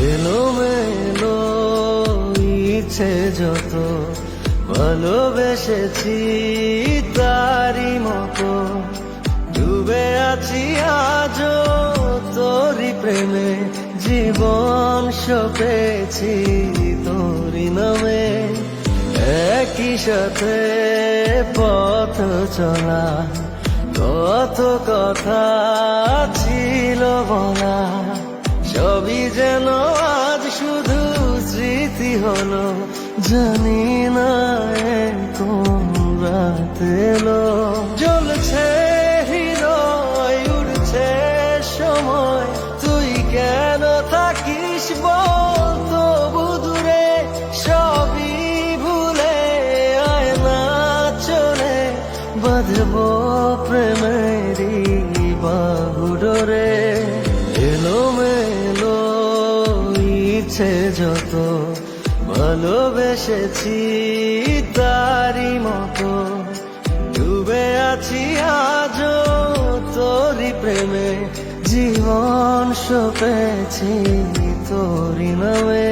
এলোমেলো ইচ্ছে যত ভালোবেসেছি তারি মতো ডুবে আছি আজও তোরি প্রেমে জীবন সপেছি তোরি নামে একই সাথে পথ চলা কত কথা ছিল বলা সবই যেন আজ শুধু স্মৃতি হলো জানি না কোন রাত এলো জ্বলছে হৃদয় উড়ছে সময় তুই কেন থাকিস বল তবু দূরে সবই ভুলে আয় না চলে বাঁধবো প্রেমেরই বাহুডোরে এলোমেলো ইচ্ছে যত ভালোবেসেছি তারি মতো ডুবে আছি আজও তোরি প্রেমে জীবন সপেছি তোরি নামে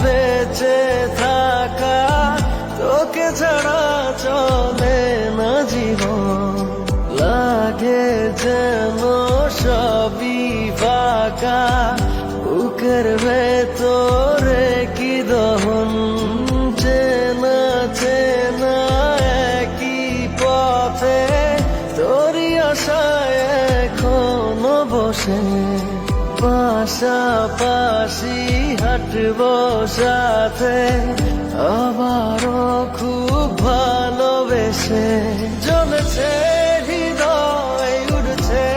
বেঁচে থাকা তোকে ছাড়া চলে না জীবন লাগে যেন সবই ফাঁকা বুকের ভেতরে কি দহন চেনা চেনা একই পথে তোরই আশায় এখনো বসে পাশাপাশি হাঁটবো সাথে আবারও খুব ভালোবেসে জ্বলছে হৃদয় উড়ছে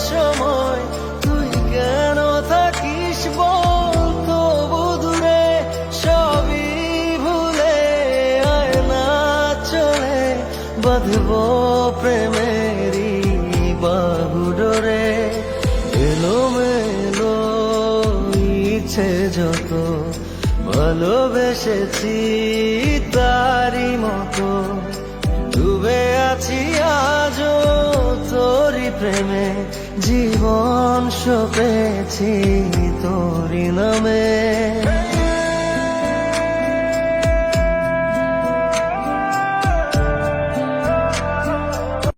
সময় তুই কেন থাকিস বল তবু দূরে সবই ভুলে আয় না চলে বাঁধবো প্রেমেরই বাহুডোরে এলোমেলো ইচ্ছে যত ভালোবেসেছি তারি মতো ডুবে আছি আজও তোরি প্রেমে জীবন সপেছি তোরি নামে।